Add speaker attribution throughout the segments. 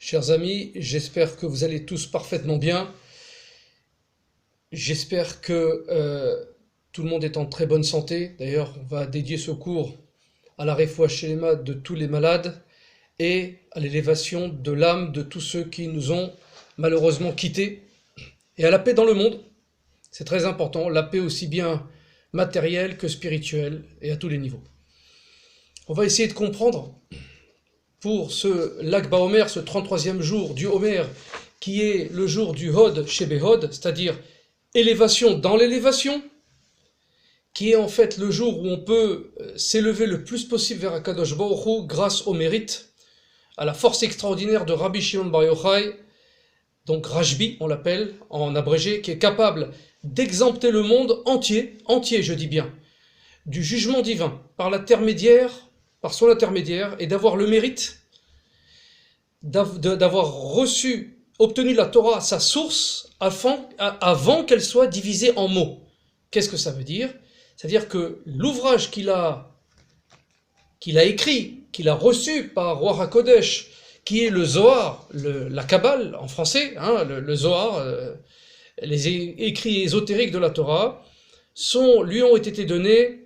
Speaker 1: Chers amis, j'espère que vous allez tous parfaitement bien. J'espère que tout le monde est en très bonne santé. D'ailleurs, on va dédier ce cours à la réfoua shelema de tous les malades et à l'élévation de l'âme de tous ceux qui nous ont malheureusement quittés et à la paix dans le monde. C'est très important, la paix aussi bien matérielle que spirituelle et à tous les niveaux. On va essayer de comprendre pour ce Lag BaOmer, ce 33e jour du Homer, qui est le jour du Hod chez Behod, c'est-à-dire élévation dans l'élévation, qui est en fait le jour où on peut s'élever le plus possible vers Akadosh Baruch Hu grâce au mérite, à la force extraordinaire de Rabbi Shimon Bar Yochai, donc Rashbi on l'appelle en abrégé, qui est capable d'exempter le monde entier je dis bien, du jugement divin par son intermédiaire, et d'avoir le mérite d'avoir obtenu la Torah à sa source avant qu'elle soit divisée en mots. Qu'est-ce que ça veut dire? C'est-à-dire que l'ouvrage qu'il a écrit, qu'il a reçu par Roi HaKodesh, qui est le Zohar, la Kabbale en français, le Zohar, les écrits ésotériques de la Torah, lui ont été donnés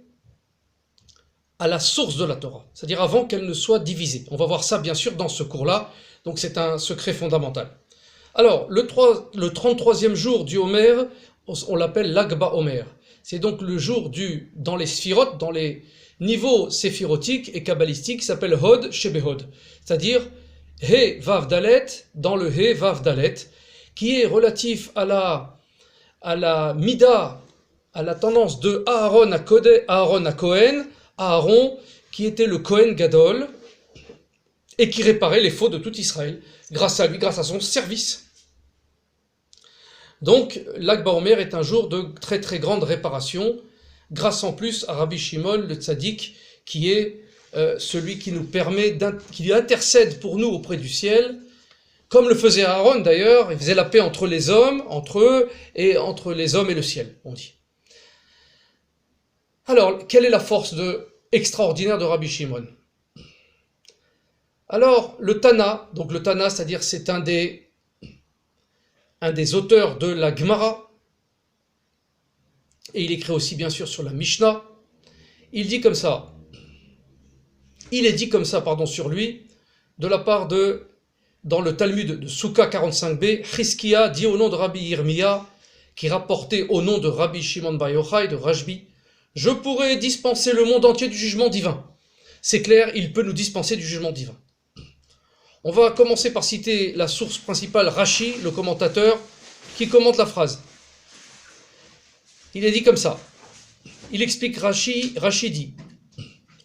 Speaker 1: à la source de la Torah, c'est-à-dire avant qu'elle ne soit divisée. On va voir ça bien sûr dans ce cours-là, donc c'est un secret fondamental. Alors, le 33e jour du Homer, on l'appelle Lag BaOmer. C'est donc le jour dans les sphirotes, dans les niveaux séphirotiques et kabbalistiques, qui s'appelle Hod chez Behod, c'est-à-dire He Vav Dalet dans le He Vav Dalet, qui est relatif à la Mida, à la tendance de Aaron à Cohen, Aaron qui était le Cohen Gadol et qui réparait les fautes de tout Israël grâce à lui, grâce à son service. Donc Lag BaOmer est un jour de très très grande réparation, grâce en plus à Rabbi Shimon le Tzaddik, qui est celui qui nous permet, qui intercède pour nous auprès du ciel, comme le faisait Aaron d'ailleurs. Il faisait la paix entre les hommes, entre eux, et entre les hommes et le ciel, on dit. Alors, quelle est la force extraordinaire de Rabbi Shimon? Alors, le Tana, c'est-à-dire c'est un des auteurs de la Gemara, et il écrit aussi bien sûr sur la Mishnah. Il est dit comme ça sur lui, de la part dans le Talmud de Souka 45b, Chizkiya dit au nom de Rabbi Yirmiya, qui rapportait au nom de Rabbi Shimon Bar Yochai, de Rashbi, je pourrais dispenser le monde entier du jugement divin. C'est clair, il peut nous dispenser du jugement divin. On va commencer par citer la source principale, Rashi, le commentateur, qui commente la phrase. Il est dit comme ça. Il explique Rashi dit,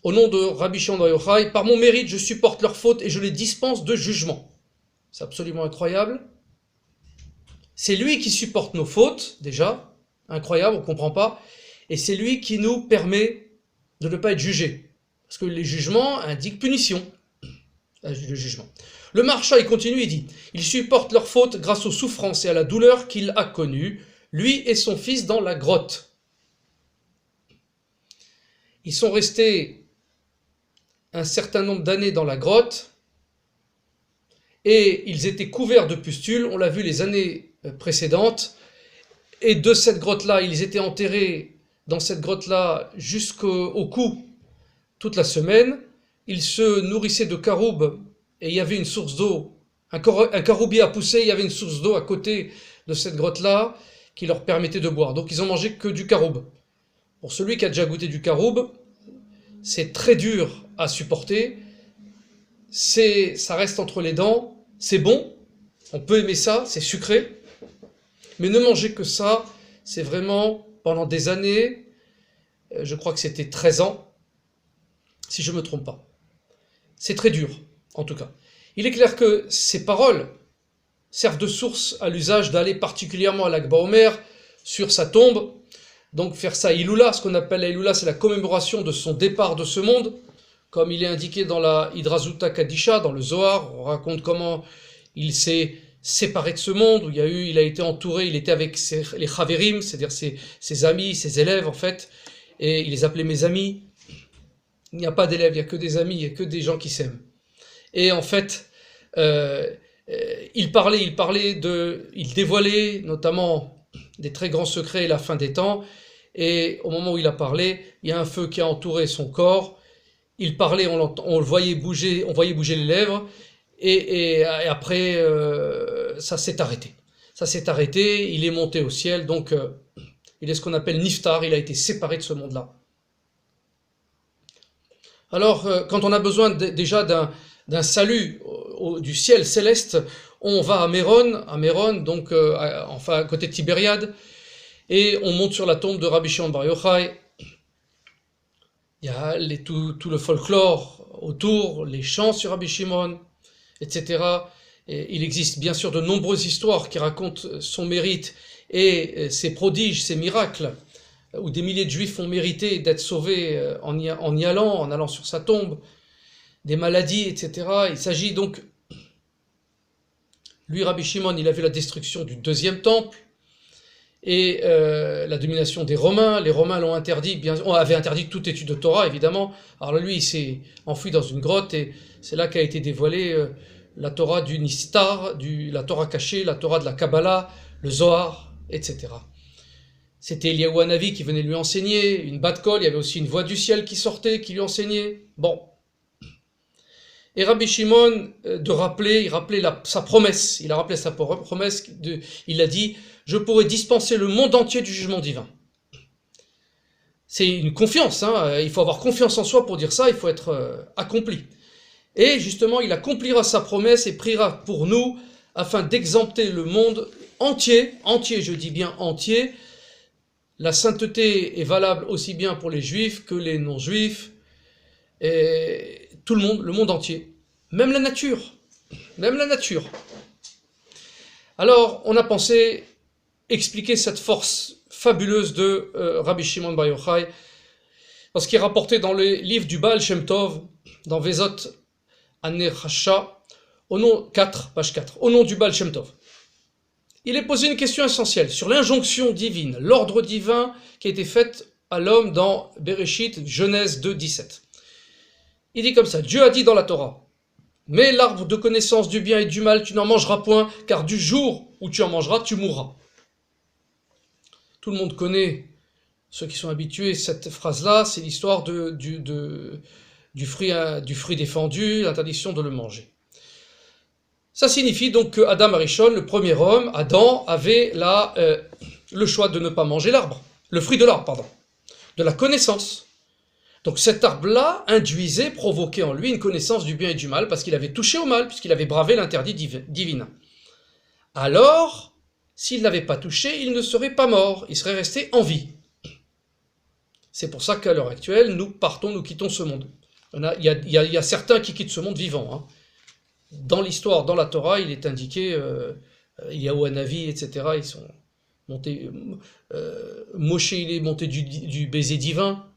Speaker 1: au nom de Rabbi Shimon Bar Yochai, par mon mérite, je supporte leurs fautes et je les dispense de jugement. C'est absolument incroyable. C'est lui qui supporte nos fautes, déjà. Incroyable, on ne comprend pas. Et c'est lui qui nous permet de ne pas être jugés. Parce que les jugements indiquent punition. Le jugement. Le Maharsha, il continue, il dit, il supporte leurs fautes grâce aux souffrances et à la douleur qu'il a connues, lui et son fils dans la grotte. Ils sont restés un certain nombre d'années dans la grotte, et ils étaient couverts de pustules, on l'a vu les années précédentes, et de cette grotte-là, ils étaient enterrés dans cette grotte-là jusqu'au cou toute la semaine. Ils se nourrissaient de caroubes, et il y avait une source d'eau, un caroubier a poussé, il y avait une source d'eau à côté de cette grotte-là qui leur permettait de boire. Donc ils ont mangé que du caroube. Pour celui qui a déjà goûté du caroube, c'est très dur à supporter, ça reste entre les dents, c'est bon, on peut aimer ça, c'est sucré, mais ne manger que ça, c'est vraiment pendant des années, je crois que c'était 13 ans, si je ne me trompe pas. C'est très dur, en tout cas. Il est clair que ces paroles servent de source à l'usage d'aller particulièrement à Lag BaOmer sur sa tombe, donc faire sa Iloula. Ce qu'on appelle la Iloula, c'est la commémoration de son départ de ce monde, comme il est indiqué dans la Hidrazuta Kadisha, dans le Zohar. On raconte comment il s'est séparé de ce monde, où il a été entouré, il était avec les Chaverim, c'est-à-dire ses amis, ses élèves en fait, et il les appelait mes amis. Il n'y a pas d'élèves, il n'y a que des amis, il n'y a que des gens qui s'aiment. Et en fait, il dévoilait notamment des très grands secrets et la fin des temps. Et au moment où il a parlé, il y a un feu qui a entouré son corps. Il parlait, on le voyait bouger, on voyait bouger les lèvres. Et après, ça s'est arrêté. Ça s'est arrêté, il est monté au ciel, donc il est ce qu'on appelle Niftar, il a été séparé de ce monde-là. Alors, quand on a besoin déjà d'un salut du ciel céleste, on va à Méron, donc enfin à côté de Tibériade, et on monte sur la tombe de Rabbi Shimon Bar Yochai. Il y a tout le folklore autour, les chants sur Rabbi Shimon, etc. Et il existe bien sûr de nombreuses histoires qui racontent son mérite et ses prodiges, ses miracles, où des milliers de juifs ont mérité d'être sauvés en y allant sur sa tombe, des maladies, etc. Il s'agit donc, lui Rabbi Shimon, il a vu la destruction du deuxième temple et la domination des Romains. Les Romains avaient interdit toute étude de Torah, évidemment. Alors lui, il s'est enfui dans une grotte et c'est là qu'a été dévoilée la Torah du Nistar, la Torah cachée, la Torah de la Kabbalah, le Zohar, etc. C'était Eliyahu Hanavi qui venait lui enseigner, une bat kol, il y avait aussi une voix du ciel qui sortait, qui lui enseignait. Bon. Et Rabbi Shimon, il rappelait sa promesse. Il a rappelé sa promesse, il a dit « Je pourrai dispenser le monde entier du jugement divin ». C'est une confiance, il faut avoir confiance en soi pour dire ça, il faut être accompli. Et justement, il accomplira sa promesse et priera pour nous afin d'exempter le monde entier, je dis bien entier. La sainteté est valable aussi bien pour les juifs que les non-juifs, et tout le monde entier, même la nature. Alors, on a pensé expliquer cette force fabuleuse de Rabbi Shimon Bar Yochai, parce qu'il est rapporté dans le livre du Baal Shem Tov, dans Vezot Anerhasha, au nom 4, page 4, au nom du Baal Shem Tov. Il est posé une question essentielle sur l'injonction divine, l'ordre divin qui a été fait à l'homme dans Bereshit, Genèse 2, 17. Il dit comme ça, Dieu a dit dans la Torah, « Mais l'arbre de connaissance du bien et du mal, tu n'en mangeras point, car du jour où tu en mangeras, tu mourras. » Tout le monde connaît, ceux qui sont habitués, cette phrase-là, c'est l'histoire du fruit défendu, l'interdiction de le manger. Ça signifie donc que Adam Arishon, le premier homme, Adam, avait le choix de ne pas manger le fruit de l'arbre, de la connaissance. Donc cet arbre-là provoquait en lui une connaissance du bien et du mal, parce qu'il avait touché au mal, puisqu'il avait bravé l'interdit divin. Alors, s'il n'avait pas touché, il ne serait pas mort, il serait resté en vie. C'est pour ça qu'à l'heure actuelle, nous quittons ce monde. Il y a certains qui quittent ce monde vivant. Dans l'histoire, dans la Torah, il est indiqué, Eliyahu Hanavi, etc., ils sont montés, Moshe, il est monté du baiser divin,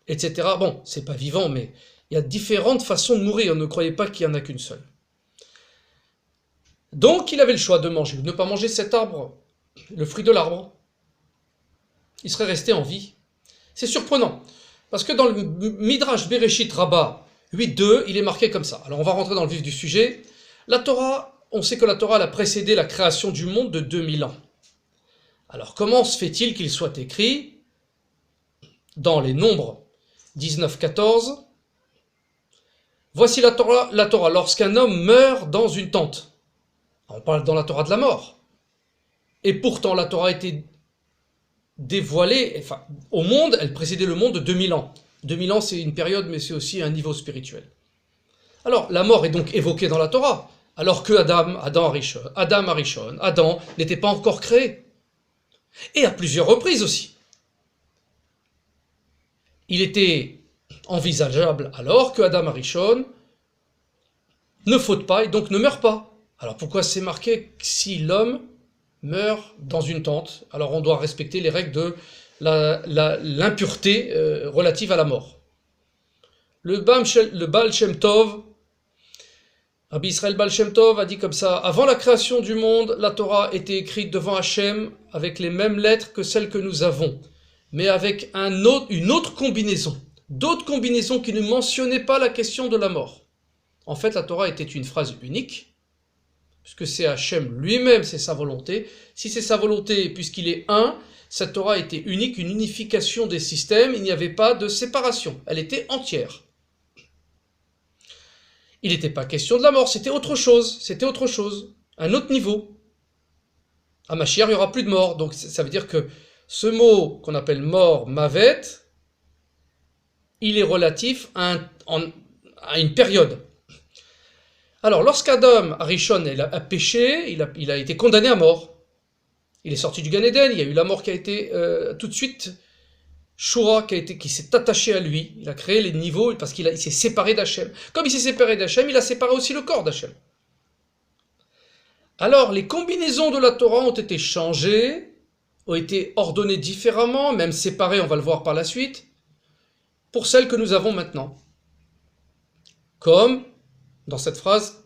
Speaker 1: etc. Bon, c'est pas vivant, mais il y a différentes façons de mourir, ne croyez pas qu'il n'y en a qu'une seule. Donc, il avait le choix de ne pas manger cet arbre, le fruit de l'arbre. Il serait resté en vie. C'est surprenant, parce que dans le Midrash Bereshit Rabbah 8.2, il est marqué comme ça. Alors on va rentrer dans le vif du sujet. La Torah, on sait que la Torah a précédé la création du monde de 2000 ans. Alors comment se fait-il qu'il soit écrit dans les Nombres 19.14 « Voici la Torah, lorsqu'un homme meurt dans une tente. » On parle dans la Torah de la mort. Et pourtant la Torah a été dévoilée au monde, elle précédait le monde de 2000 ans. 2000 ans, c'est une période, mais c'est aussi un niveau spirituel. Alors, la mort est donc évoquée dans la Torah, alors que Adam n'était pas encore créé. Et à plusieurs reprises aussi. Il était envisageable alors que Adam Arishon ne faute pas et donc ne meurt pas. Alors pourquoi c'est marqué que si l'homme meurt dans une tente, alors on doit respecter les règles de l'impureté relative à la mort. Le Baal Shem Tov, Rabbi Israël Baal Shem Tov a dit comme ça, avant la création du monde, la Torah était écrite devant Hachem avec les mêmes lettres que celles que nous avons, mais avec une autre combinaison, d'autres combinaisons qui ne mentionnaient pas la question de la mort. En fait, la Torah était une phrase unique, puisque c'est Hachem lui-même, c'est sa volonté. Si c'est sa volonté, puisqu'il est un, cette Torah était unique, une unification des systèmes, il n'y avait pas de séparation, elle était entière. Il n'était pas question de la mort, c'était autre chose, un autre niveau. À Mashiach, il n'y aura plus de mort, donc ça veut dire que ce mot qu'on appelle mort, mavet, il est relatif à une période. Alors, lorsqu'Adam Arishon a péché, il a été condamné à mort. Il est sorti du Gan Eden, il y a eu la mort qui a été tout de suite, Shura qui s'est attaché à lui, il a créé les niveaux parce qu'il s'est séparé d'Hachem. Comme il s'est séparé d'Hachem, il a séparé aussi le corps d'Hachem. Alors, les combinaisons de la Torah ont été changées, ont été ordonnées différemment, même séparées, on va le voir par la suite, pour celles que nous avons maintenant. Comme dans cette phrase,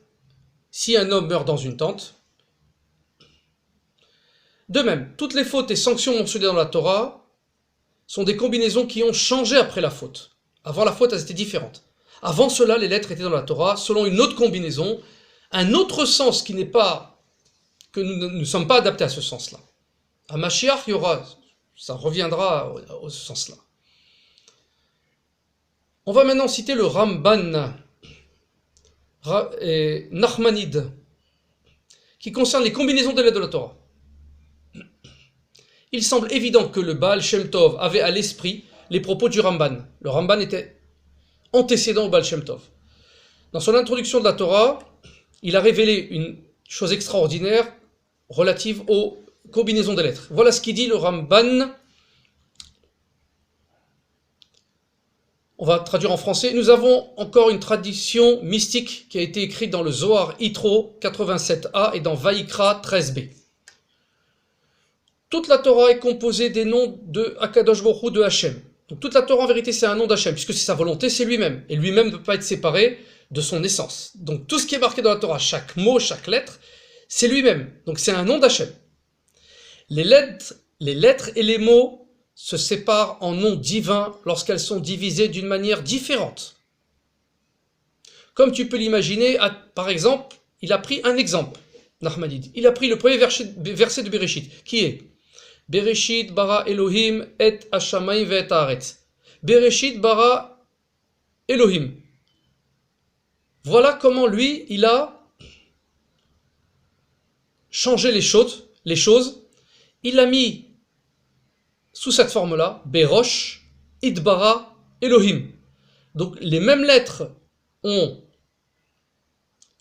Speaker 1: si un homme meurt dans une tente. De même, toutes les fautes et sanctions mentionnées dans la Torah sont des combinaisons qui ont changé après la faute. Avant la faute, elles étaient différentes. Avant cela, les lettres étaient dans la Torah selon une autre combinaison, un autre sens qui n'est pas, que nous ne sommes pas adaptés à ce sens-là. À Mashiach, ça reviendra au sens-là. On va maintenant citer le Ramban et Nachmanide, qui concerne les combinaisons des lettres de la Torah. Il semble évident que le Baal Shem Tov avait à l'esprit les propos du Ramban. Le Ramban était antécédent au Baal Shem Tov. Dans son introduction de la Torah, il a révélé une chose extraordinaire relative aux combinaisons des lettres. Voilà ce qu'il dit le Ramban. On va traduire en français. Nous avons encore une tradition mystique qui a été écrite dans le Zohar Yitro 87a et dans Vaïkra 13b. Toute la Torah est composée des noms de Akadosh Baruch Hu, de Hachem. Donc toute la Torah en vérité c'est un nom d'Hachem, puisque c'est sa volonté, c'est lui-même. Et lui-même ne peut pas être séparé de son essence. Donc tout ce qui est marqué dans la Torah, chaque mot, chaque lettre, c'est lui-même. Donc c'est un nom d'Hachem. Les lettres et les mots se séparent en noms divins lorsqu'elles sont divisées d'une manière différente. Comme tu peux l'imaginer, par exemple, il a pris un exemple, Nachmanide. Il a pris le premier verset de Bereshit, qui est Bereshit bara Elohim et hashamayim ve'et haaretz. Bereshit bara Elohim. Voilà comment lui, il a changé les choses. Il a mis sous cette forme-là, Berosh, Idbara, Elohim. Donc les mêmes lettres ont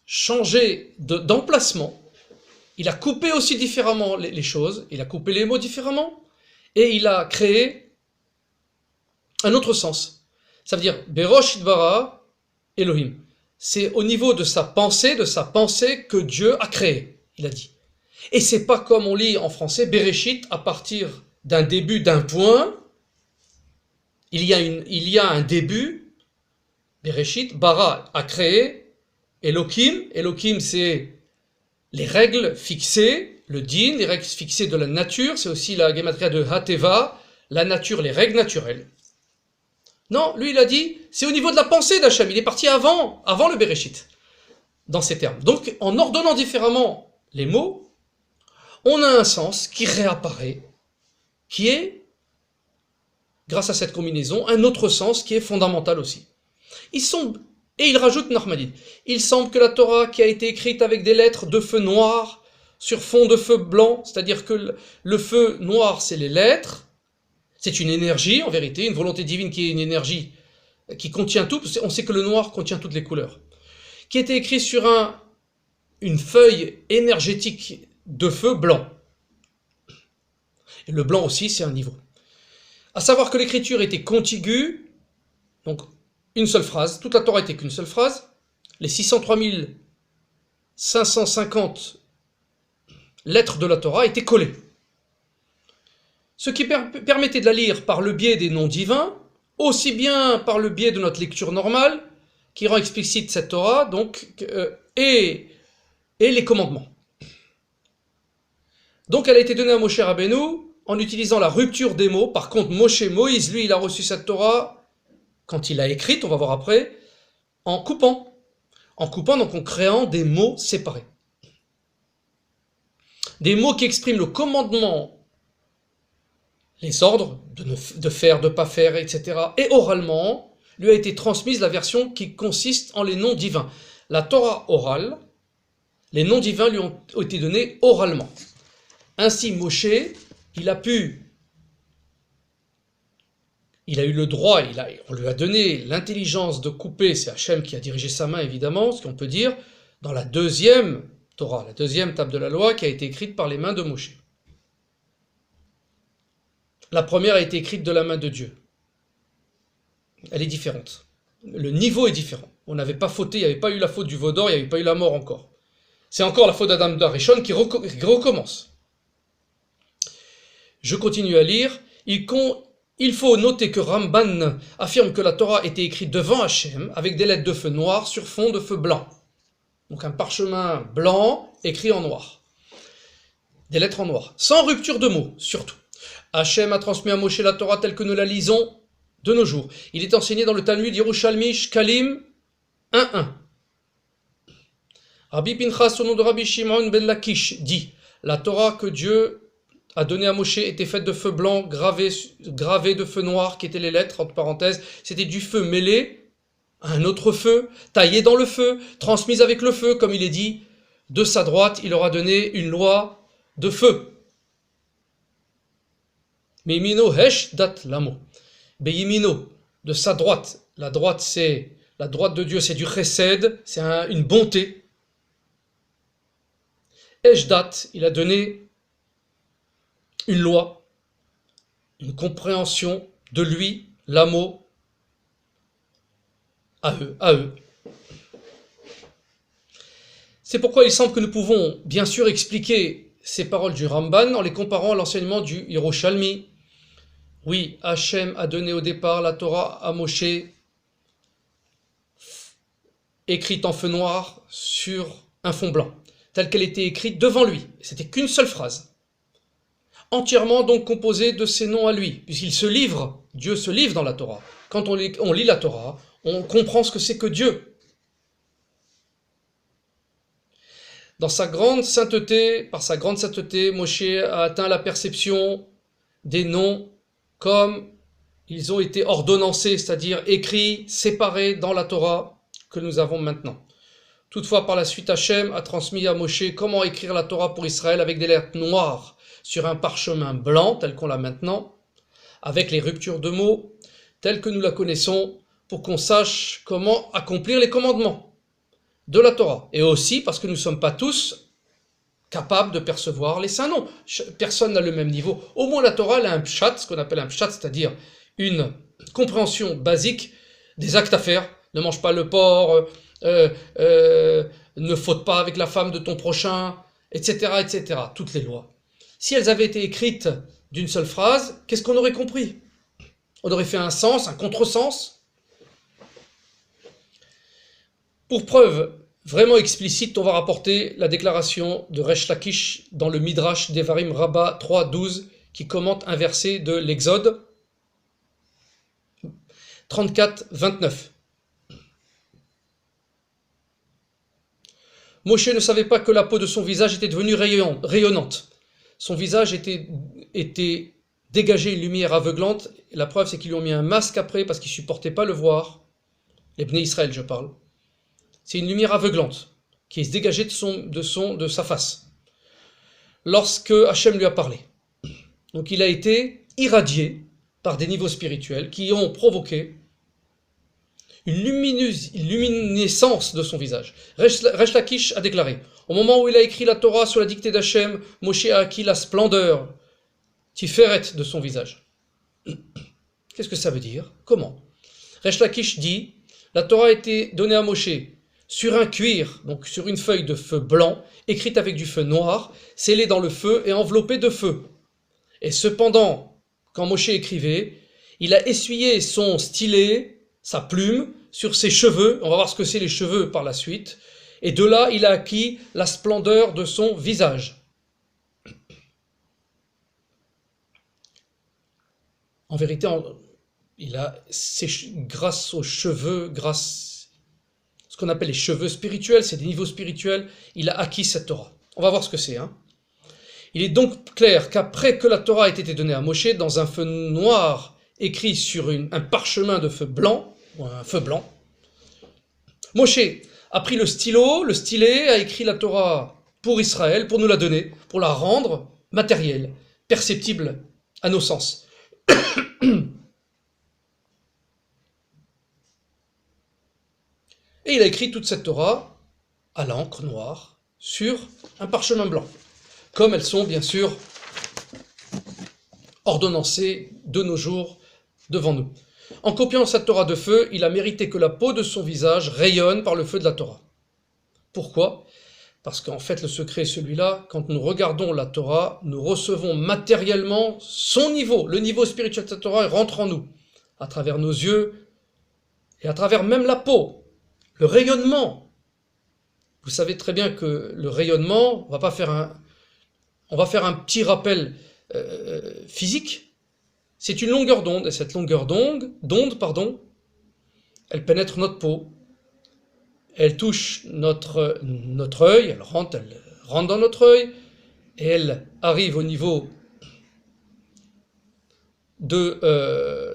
Speaker 1: changé d'emplacement. Il a coupé aussi différemment les choses, il a coupé les mots différemment, et il a créé un autre sens. Ça veut dire Berosh, Idbara, Elohim. C'est au niveau de sa pensée que Dieu a créé, il a dit. Et c'est pas comme on lit en français, Bereshit, à partir d'un début, d'un point, il y a un début, Bereshit, Bara a créé, Elohim c'est les règles fixées, le din, les règles fixées de la nature, c'est aussi la gematria de Hateva, la nature, les règles naturelles. Non, lui il a dit, c'est au niveau de la pensée d'Hachem, il est parti avant le Bereshit, dans ces termes. Donc en ordonnant différemment les mots, on a un sens qui réapparaît, qui est, grâce à cette combinaison, un autre sens qui est fondamental aussi. Et il rajoute Nachmanide, il semble que la Torah qui a été écrite avec des lettres de feu noir sur fond de feu blanc, c'est-à-dire que le feu noir c'est les lettres, c'est une énergie en vérité, une volonté divine qui est une énergie qui contient tout, on sait que le noir contient toutes les couleurs, qui était écrit sur une feuille énergétique de feu blanc. Et le blanc aussi, c'est un niveau. À savoir que l'écriture était contiguë, donc une seule phrase, toute la Torah était qu'une seule phrase, les 603 550 lettres de la Torah étaient collées. Ce qui permettait de la lire par le biais des noms divins, aussi bien par le biais de notre lecture normale, qui rend explicite cette Torah, et les commandements. Donc elle a été donnée à Moshe Rabbeinu en utilisant la rupture des mots. Par contre, Moïse, lui, il a reçu cette Torah, quand il l'a écrite, on va voir après, en coupant, donc en créant des mots séparés. des mots qui expriment le commandement, les ordres de faire, de ne pas faire, etc. Et oralement, lui a été transmise la version qui consiste en les noms divins. La Torah orale, les noms divins lui ont été donnés oralement. Ainsi, Moshe, il a eu le droit, on lui a donné l'intelligence de couper, c'est Hachem qui a dirigé sa main évidemment, ce qu'on peut dire, dans la deuxième Torah, la deuxième table de la loi qui a été écrite par les mains de Moshe. La première a été écrite de la main de Dieu. Elle est différente. Le niveau est différent. On n'avait pas fauté, il n'y avait pas eu la faute du veau d'or, il n'y avait pas eu la mort encore. C'est encore la faute d'Adam d'Arishon qui recommence. Je continue à lire. Il faut noter que Ramban affirme que la Torah était écrite devant Hachem avec des lettres de feu noir sur fond de feu blanc. Donc un parchemin blanc écrit en noir. Des lettres en noir. Sans rupture de mots, surtout. Hachem a transmis à Moshe la Torah telle que nous la lisons de nos jours. Il est enseigné dans le Talmud Yerushalmi Shkalim 1.1. Rabbi Pinchas, au nom de Rabbi Shimon ben Lakish, dit « La Torah que Dieu a donnée à Moshe était faite de feu blanc, gravé de feu noir, qui étaient les lettres, entre parenthèses. C'était du feu mêlé à un autre feu, taillé dans le feu, transmise avec le feu, comme il est dit. De sa droite, il aura donné une loi de feu. » Meimino hesh dat lamo. Beyimino, de sa droite. La droite de Dieu, c'est du chesed, c'est une bonté. Hesh dat, il a donné une loi, une compréhension de lui, l'amo, à eux. C'est pourquoi il semble que nous pouvons bien sûr expliquer ces paroles du Ramban en les comparant à l'enseignement du Yerushalmi. Oui, Hachem a donné au départ la Torah à Moshe, écrite en feu noir sur un fond blanc, telle qu'elle était écrite devant lui. C'était qu'une seule phrase. Entièrement donc composée de ses noms à lui, puisqu'il se livre, Dieu se livre dans la Torah. Quand on lit la Torah, on comprend ce que c'est que Dieu. Par sa grande sainteté, Moshe a atteint la perception des noms comme ils ont été ordonnancés, c'est-à-dire écrits, séparés dans la Torah que nous avons maintenant. Toutefois, par la suite, Hachem a transmis à Moshe comment écrire la Torah pour Israël avec des lettres noires sur un parchemin blanc, tel qu'on l'a maintenant, avec les ruptures de mots, telles que nous la connaissons, pour qu'on sache comment accomplir les commandements de la Torah. Et aussi parce que nous ne sommes pas tous capable de percevoir les saints noms. Personne n'a le même niveau. Au moins la Torah elle a un pshat, ce qu'on appelle un pshat, c'est-à-dire une compréhension basique des actes à faire. Ne mange pas le porc, ne faute pas avec la femme de ton prochain, etc., etc. Toutes les lois. Si elles avaient été écrites d'une seule phrase, qu'est-ce qu'on aurait compris? On aurait fait un sens, un contresens. Pour preuve vraiment explicite, on va rapporter la déclaration de Resh Lakish dans le Midrash Devarim Rabbah 3.12 qui commente un verset de l'Exode 34.29. Moshe ne savait pas que la peau de son visage était devenue rayonnante. Son visage était dégagé une lumière aveuglante. La preuve, c'est qu'ils lui ont mis un masque après parce qu'ils ne supportaient pas le voir. Les Bnei Israël, je parle. C'est une lumière aveuglante qui se dégageait de sa face lorsque Hachem lui a parlé. Donc il a été irradié par des niveaux spirituels qui ont provoqué une luminescence de son visage. Resh Lakish a déclaré: au moment où il a écrit la Torah sous la dictée d'Hachem, Moshe a acquis la splendeur tiferet de son visage. Qu'est-ce que ça veut dire? Comment? Resh Lakish dit: la Torah a été donnée à Moshe sur un cuir, donc sur une feuille de feu blanc, écrite avec du feu noir, scellée dans le feu et enveloppée de feu. Et cependant, quand Moshe écrivait, il a essuyé son stylet, sa plume, sur ses cheveux. On va voir ce que c'est les cheveux par la suite. Et de là, il a acquis la splendeur de son visage. En vérité, grâce aux cheveux, ce qu'on appelle les cheveux spirituels, c'est des niveaux spirituels, il a acquis cette Torah. On va voir ce que c'est. Il est donc clair qu'après que la Torah ait été donnée à Moshe dans un feu noir écrit sur un parchemin de feu blanc, ou un feu blanc, Moshe a pris le stylo, le stylet, a écrit la Torah pour Israël, pour nous la donner, pour la rendre matérielle, perceptible à nos sens. Et il a écrit toute cette Torah à l'encre noire sur un parchemin blanc, comme elles sont bien sûr ordonnancées de nos jours devant nous. En copiant cette Torah de feu, il a mérité que la peau de son visage rayonne par le feu de la Torah. Pourquoi ? Parce qu'en fait, le secret est celui-là, quand nous regardons la Torah, nous recevons matériellement son niveau, le niveau spirituel de cette Torah rentre en nous, à travers nos yeux et à travers même la peau. Le rayonnement. Vous savez très bien que le rayonnement, on va faire un petit rappel physique. C'est une longueur d'onde, et cette longueur d'onde, elle pénètre notre peau, elle touche notre œil, elle rentre dans notre œil, et elle arrive au niveau de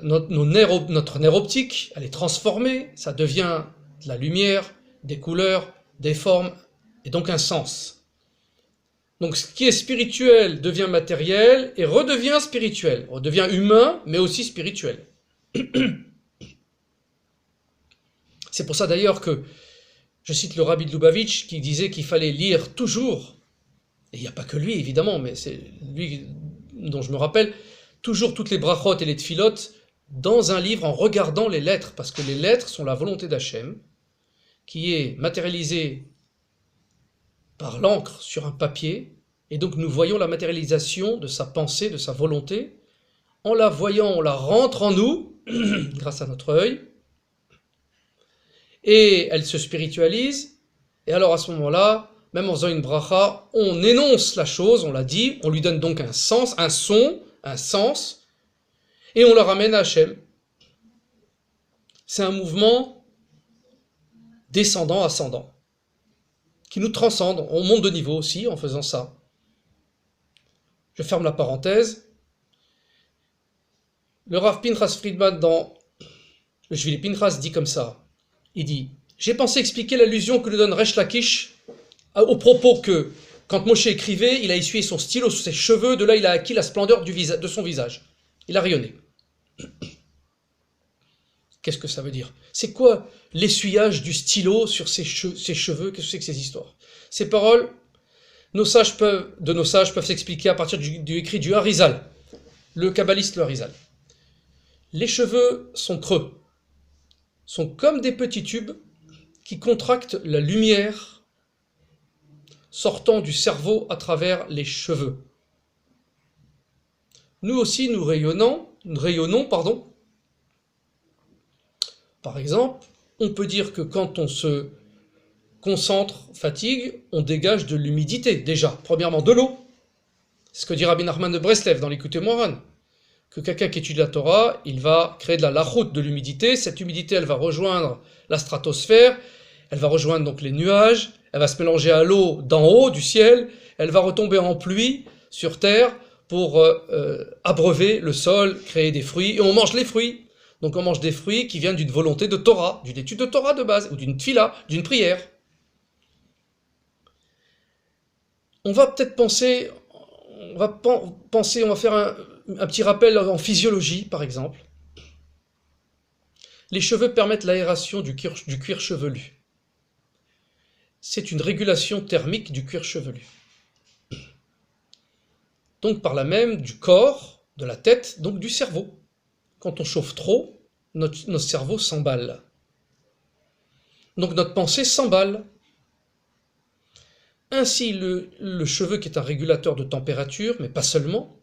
Speaker 1: notre nerf optique, elle est transformée, ça devient de la lumière, des couleurs, des formes, et donc un sens. Donc ce qui est spirituel devient matériel et redevient spirituel, redevient humain, mais aussi spirituel. C'est pour ça d'ailleurs que, je cite le Rabbi de Lubavitch qui disait qu'il fallait lire toujours, et il n'y a pas que lui évidemment, mais c'est lui dont je me rappelle, toujours toutes les brachot et les tfilot dans un livre en regardant les lettres, parce que les lettres sont la volonté d'Hachem, qui est matérialisée par l'encre sur un papier, et donc nous voyons la matérialisation de sa pensée, de sa volonté. En la voyant, on la rentre en nous, grâce à notre œil, et elle se spiritualise, et alors à ce moment-là, même en faisant une bracha, on énonce la chose, on la dit, on lui donne donc un sens, un son, un sens, et on la ramène à Hachem. C'est un mouvement descendant, ascendant, qui nous transcende, on monte de niveau aussi en faisant ça. Je ferme la parenthèse. Le Rav Pinchas Friedman dans le Shvili Pinchas dit comme ça, il dit « J'ai pensé expliquer l'allusion que nous donne Resh Lakish au propos que, quand Moshe écrivait, il a essuyé son stylo sur ses cheveux, de là il a acquis la splendeur de son visage. Il a rayonné. » Qu'est-ce que ça veut dire? C'est quoi l'essuyage du stylo sur ses cheveux? Qu'est-ce que c'est que ces histoires? Ces paroles, nos sages peuvent s'expliquer à partir du écrit du Harizal, le kabbaliste le Harizal. Les cheveux sont creux, sont comme des petits tubes qui contractent la lumière sortant du cerveau à travers les cheveux. Nous aussi, nous rayonnons. Par exemple, on peut dire que quand on se concentre, fatigue, on dégage de l'humidité, déjà. Premièrement, de l'eau. C'est ce que dit Rabbi Nachman de Breslev dans l'Écoutez Moran. Que quelqu'un qui étudie la Torah, il va créer de la lachout, de l'humidité. Cette humidité, elle va rejoindre la stratosphère, elle va rejoindre donc les nuages, elle va se mélanger à l'eau d'en haut, du ciel, elle va retomber en pluie sur terre pour abreuver le sol, créer des fruits, et on mange les fruits. Donc on mange des fruits qui viennent d'une volonté de Torah, d'une étude de Torah de base, ou d'une tfila, d'une prière. On va peut-être penser, on va faire un petit rappel en physiologie, par exemple. Les cheveux permettent l'aération du cuir chevelu. C'est une régulation thermique du cuir chevelu. Donc par là même du corps, de la tête, donc du cerveau. Quand on chauffe trop, notre cerveau s'emballe. Donc notre pensée s'emballe. Ainsi, le cheveu, qui est un régulateur de température, mais pas seulement,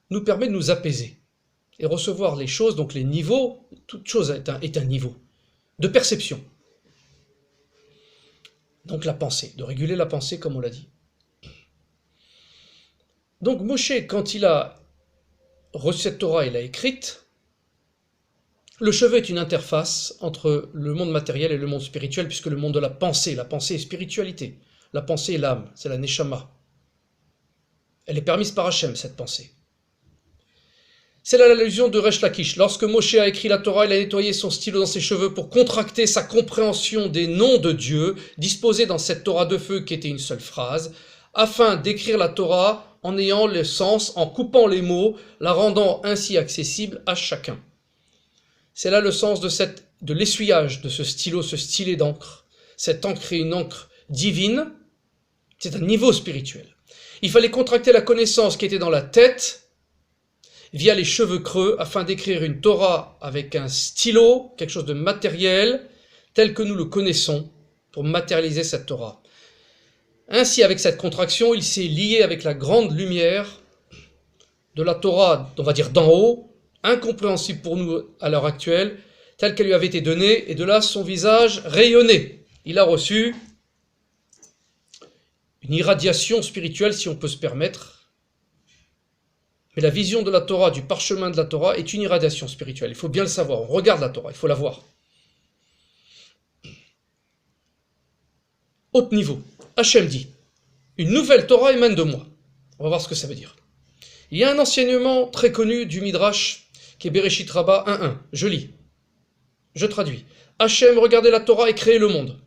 Speaker 1: nous permet de nous apaiser et recevoir les choses, donc les niveaux, toute chose est un niveau de perception. Donc la pensée, de réguler la pensée comme on l'a dit. Donc Moshe, quand il a reçu cette Torah, il l'a écrite. Le cheveu est une interface entre le monde matériel et le monde spirituel, puisque le monde de la pensée est spiritualité. La pensée est l'âme, c'est la neshama. Elle est permise par Hachem, cette pensée. C'est là l'allusion de Resh Lakish. Lorsque Moshe a écrit la Torah, il a nettoyé son stylo dans ses cheveux pour contracter sa compréhension des noms de Dieu, disposés dans cette Torah de feu qui était une seule phrase, afin d'écrire la Torah en ayant le sens, en coupant les mots, la rendant ainsi accessible à chacun. C'est là le sens de l'essuyage de ce stylo, ce stylet d'encre. Cette encre est une encre divine, c'est un niveau spirituel. Il fallait contracter la connaissance qui était dans la tête via les cheveux creux afin d'écrire une Torah avec un stylo, quelque chose de matériel, tel que nous le connaissons, pour matérialiser cette Torah. Ainsi, avec cette contraction, il s'est lié avec la grande lumière de la Torah, on va dire d'en haut, incompréhensible pour nous à l'heure actuelle, telle qu'elle lui avait été donnée, et de là son visage rayonnait. Il a reçu une irradiation spirituelle, si on peut se permettre. Mais la vision de la Torah, du parchemin de la Torah, est une irradiation spirituelle. Il faut bien le savoir. On regarde la Torah, il faut la voir. Haut niveau. Hachem dit, une nouvelle Torah émane de moi. On va voir ce que ça veut dire. Il y a un enseignement très connu du Midrash, qui est Bereshit Rabbah 1.1. Je lis. Je traduis. Hachem regardait la Torah et créait le monde.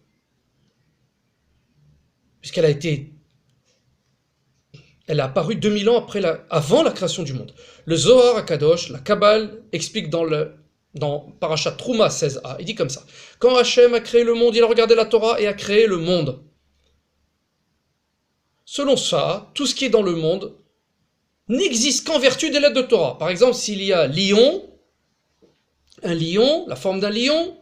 Speaker 1: Puisqu'elle elle a apparu 2000 ans avant la création du monde. Le Zohar HaKadosh, la Kabbale, explique dans Parashat Trouma 16a, il dit comme ça. Quand Hachem a créé le monde, il a regardé la Torah et a créé le monde. Selon ça, tout ce qui est dans le monde n'existe qu'en vertu des lettres de Torah. Par exemple, s'il y a un lion, la forme d'un lion,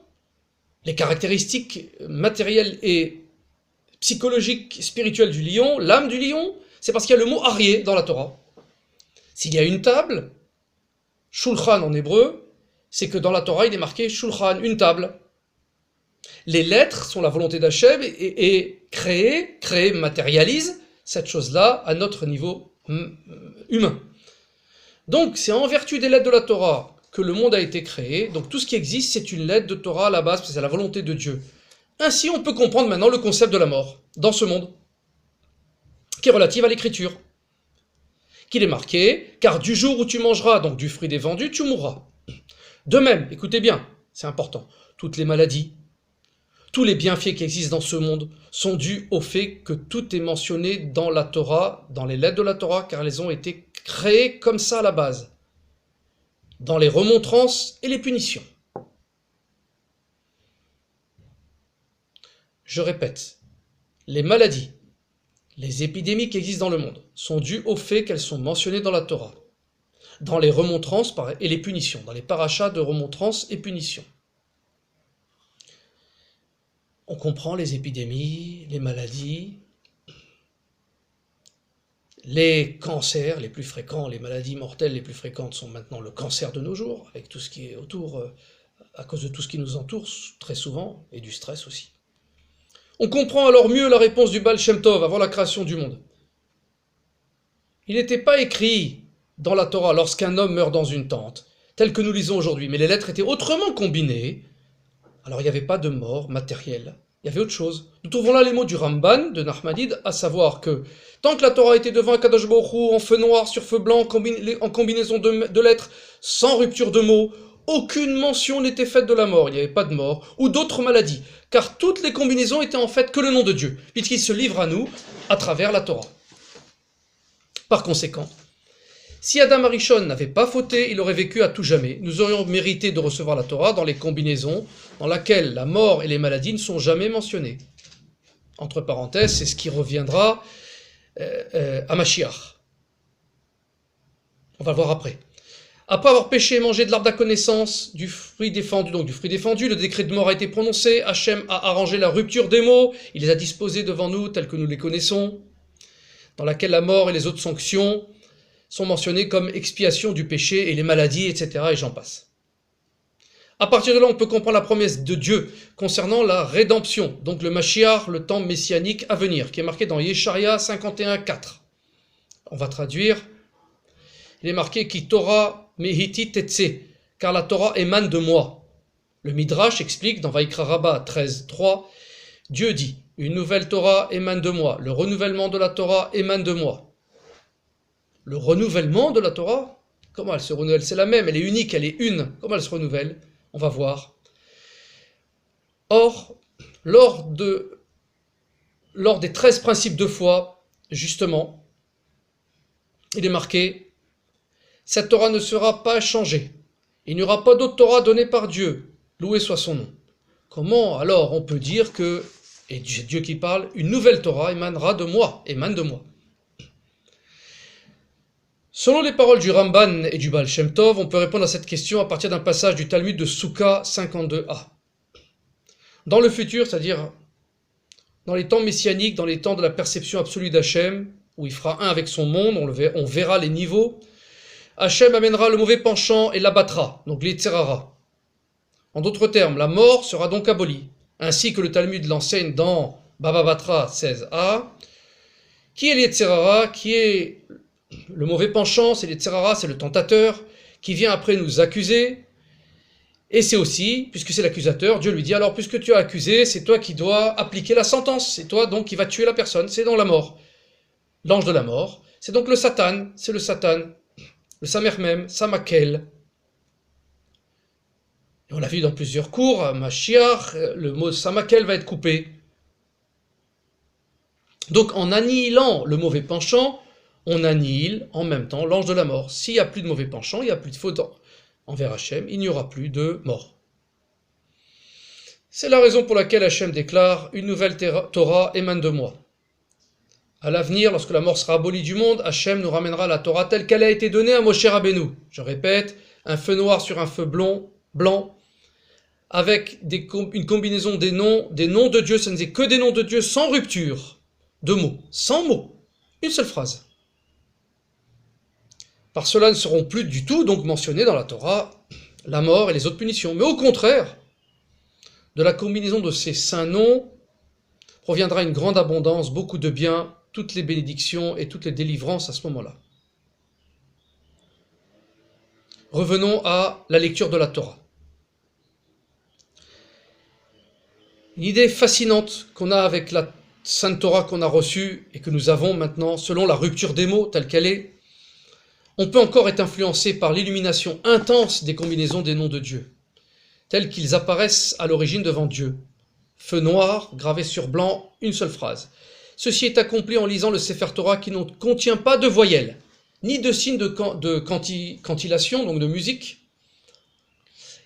Speaker 1: les caractéristiques matérielles et psychologiques, spirituelles du lion, l'âme du lion, c'est parce qu'il y a le mot Aryeh dans la Torah. S'il y a une table, Shulchan en hébreu, c'est que dans la Torah, il est marqué Shulchan, une table. Les lettres sont la volonté d'Hachem et créer matérialise cette chose-là à notre niveau humain. Donc, c'est en vertu des lettres de la Torah que le monde a été créé. Donc, tout ce qui existe, c'est une lettre de Torah à la base, parce que c'est la volonté de Dieu. Ainsi, on peut comprendre maintenant le concept de la mort dans ce monde, qui est relative à l'écriture, qu'il est marqué, car du jour où tu mangeras donc du fruit des vendus, tu mourras. De même, écoutez bien, c'est important, toutes les maladies, tous les bienfaits qui existent dans ce monde sont dus au fait que tout est mentionné dans la Torah, dans les lettres de la Torah, car elles ont été créées comme ça à la base, dans les remontrances et les punitions. Je répète, les maladies, les épidémies qui existent dans le monde sont dues au fait qu'elles sont mentionnées dans la Torah, dans les remontrances et les punitions, dans les parachas de remontrances et punitions. On comprend les épidémies, les maladies, les cancers les plus fréquents, les maladies mortelles les plus fréquentes sont maintenant le cancer de nos jours, avec tout ce qui est autour, à cause de tout ce qui nous entoure très souvent, et du stress aussi. On comprend alors mieux la réponse du Baal Shem Tov avant la création du monde. Il n'était pas écrit dans la Torah lorsqu'un homme meurt dans une tente, tel que nous lisons aujourd'hui, mais les lettres étaient autrement combinées. Alors il n'y avait pas de mort matérielle, il y avait autre chose. Nous trouvons là les mots du Ramban, de Nachmanides, à savoir que tant que la Torah était devant Akadosh Baruch Hu, en feu noir sur feu blanc, en combinaison de lettres, sans rupture de mots, aucune mention n'était faite de la mort, il n'y avait pas de mort, ou d'autres maladies, car toutes les combinaisons étaient en fait que le nom de Dieu, puisqu'il se livre à nous à travers la Torah. Par conséquent, si Adam Arishon n'avait pas fauté, il aurait vécu à tout jamais. Nous aurions mérité de recevoir la Torah dans les combinaisons dans lesquelles la mort et les maladies ne sont jamais mentionnées. Entre parenthèses, c'est ce qui reviendra à Mashiach. On va le voir après. Après avoir péché et mangé de l'arbre de la connaissance, du fruit défendu, le décret de mort a été prononcé, Hachem a arrangé la rupture des mots, il les a disposés devant nous tels que nous les connaissons, dans laquelle la mort et les autres sanctions sont mentionnées comme expiation du péché et les maladies, etc. et j'en passe. À partir de là, on peut comprendre la promesse de Dieu concernant la rédemption, donc le Mashiach, le temps messianique à venir, qui est marqué dans Yesharia 51.4. On va traduire, il est marqué « Ki Torah mehiti tetse » car la Torah émane de moi. Le Midrash explique dans Vaikra Rabbah 13.3, Dieu dit « Une nouvelle Torah émane de moi, le renouvellement de la Torah émane de moi. » le renouvellement de la Torah. Comment elle se renouvelle? C'est la même, elle est unique, elle est une. Comment elle se renouvelle? On va voir. Or, lors des 13 principes de foi, justement, il est marqué, cette Torah ne sera pas changée. Il n'y aura pas d'autre Torah donnée par Dieu. Loué soit son nom. Comment alors on peut dire que, et c'est Dieu qui parle, une nouvelle Torah émanera de moi, émane de moi? Selon les paroles du Ramban et du Baal Shem Tov, on peut répondre à cette question à partir d'un passage du Talmud de Souka 52a. Dans le futur, c'est-à-dire dans les temps messianiques, dans les temps de la perception absolue d'Hachem, où il fera un avec son monde, on verra les niveaux, Hachem amènera le mauvais penchant et l'abattra, donc l'Yetzerara. En d'autres termes, la mort sera donc abolie, ainsi que le Talmud l'enseigne dans Baba Batra 16a. Qui est l'Yetzerara? Qui est le mauvais penchant? C'est l'Yetzerara, c'est le tentateur, qui vient après nous accuser. Et c'est aussi, puisque c'est l'accusateur, Dieu lui dit, alors puisque tu as accusé, c'est toi qui dois appliquer la sentence, c'est toi donc qui va tuer la personne, c'est dans la mort. L'ange de la mort, c'est donc le Satan, c'est le Satan, le Samermem, Samakel. Et on l'a vu dans plusieurs cours, à Mashiach, le mot Samakel va être coupé. Donc en annihilant le mauvais penchant, on annihile en même temps l'ange de la mort. S'il n'y a plus de mauvais penchant, il n'y a plus de faute envers Hachem, il n'y aura plus de mort. C'est la raison pour laquelle Hachem déclare « Une nouvelle Torah émane de moi ». À l'avenir, lorsque la mort sera abolie du monde, Hachem nous ramènera la Torah telle qu'elle a été donnée à Moshe Rabbeinu. Je répète, un feu noir sur un feu blanc, avec une combinaison des noms de Dieu, ce n'est que des noms de Dieu sans rupture de mots, sans mots, une seule phrase. Par cela ne seront plus du tout donc mentionnés dans la Torah la mort et les autres punitions, mais au contraire, de la combinaison de ces saints noms proviendra une grande abondance, beaucoup de biens, toutes les bénédictions et toutes les délivrances à ce moment-là. Revenons à la lecture de la Torah. Une idée fascinante qu'on a avec la Sainte Torah qu'on a reçue et que nous avons maintenant, selon la rupture des mots telle qu'elle est, on peut encore être influencé par l'illumination intense des combinaisons des noms de Dieu, tels qu'ils apparaissent à l'origine devant Dieu. Feu noir, gravé sur blanc, une seule phrase. Ceci est accompli en lisant le Sefer Torah qui ne contient pas de voyelles, ni de signes de cantillation, donc de musique.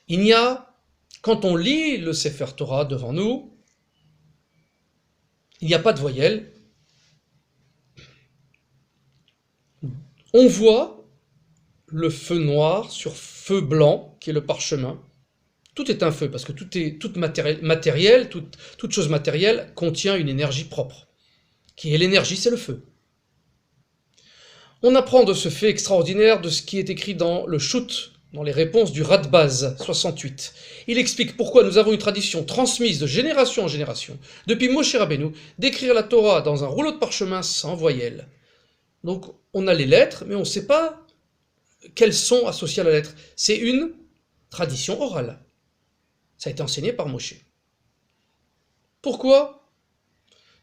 Speaker 1: Il n'y a, quand on lit le Sefer Torah devant nous, il n'y a pas de voyelles. On voit le feu noir sur feu blanc, qui est le parchemin. Tout est un feu, parce que toute chose matérielle contient une énergie propre. Qui est l'énergie, c'est le feu. On apprend de ce fait extraordinaire de ce qui est écrit dans le Shut, dans les réponses du Radbaz 68. Il explique pourquoi nous avons une tradition transmise de génération en génération, depuis Moshe Rabbeinu, d'écrire la Torah dans un rouleau de parchemin sans voyelles. Donc on a les lettres, mais on ne sait pas quels sons associés à la lettre. C'est une tradition orale. Ça a été enseigné par Moshe. Pourquoi?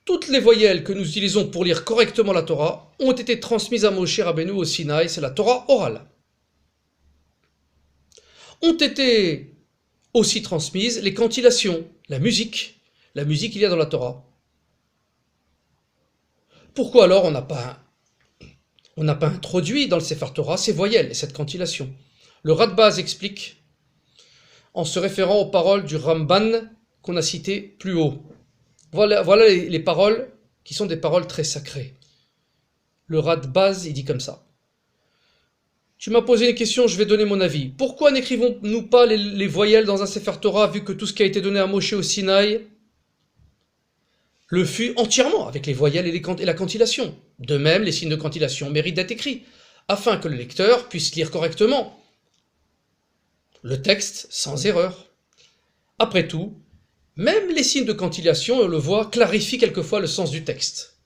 Speaker 1: Toutes les voyelles que nous utilisons pour lire correctement la Torah ont été transmises à Moshe Rabbeinu au Sinaï, c'est la Torah orale. Ont été aussi transmises les cantillations, la musique. La musique, il y a dans la Torah. Pourquoi alors on n'a pas introduit dans le Sefer Torah ces voyelles et cette cantillation? Le Radbaz explique, en se référant aux paroles du Ramban qu'on a citées plus haut. Voilà les paroles qui sont des paroles très sacrées. Le Radbaz, il dit comme ça. Tu m'as posé une question, je vais donner mon avis. Pourquoi n'écrivons-nous pas les voyelles dans un Sefer Torah, vu que tout ce qui a été donné à Moshe au Sinaï le fut entièrement avec les voyelles et la cantillation? De même, les signes de cantillation méritent d'être écrits, afin que le lecteur puisse lire correctement le texte sans erreur. Après tout, même les signes de cantillation, on le voit, clarifient quelquefois le sens du texte.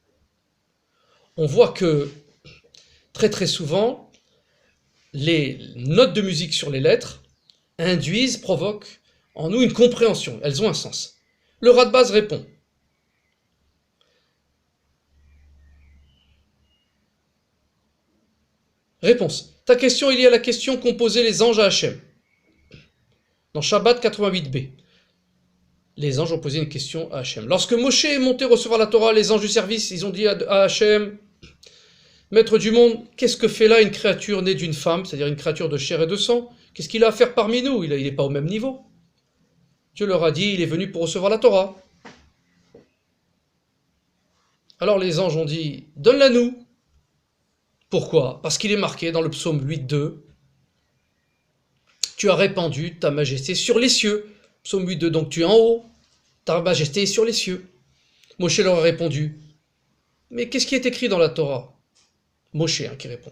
Speaker 1: On voit que, très très souvent, les notes de musique sur les lettres provoquent en nous une compréhension, elles ont un sens. Le Radbaz répond. Réponse. Ta question est liée à la question qu'ont posée les anges à Hachem. Dans Shabbat 88b. Les anges ont posé une question à Hachem. Lorsque Moshe est monté recevoir la Torah, les anges du service, ils ont dit à Hachem, Maître du monde, qu'est-ce que fait là une créature née d'une femme, c'est-à-dire une créature de chair et de sang? Qu'est-ce qu'il a à faire parmi nous? Il n'est pas au même niveau. Dieu leur a dit, il est venu pour recevoir la Torah. Alors les anges ont dit, donne-la nous. Pourquoi? Parce qu'il est marqué dans le psaume 8.2, tu as répandu ta majesté sur les cieux. Psaume 8.2, donc tu es en haut, ta majesté est sur les cieux. Moshe leur a répondu, mais qu'est-ce qui est écrit dans la Torah? Moshe qui répond,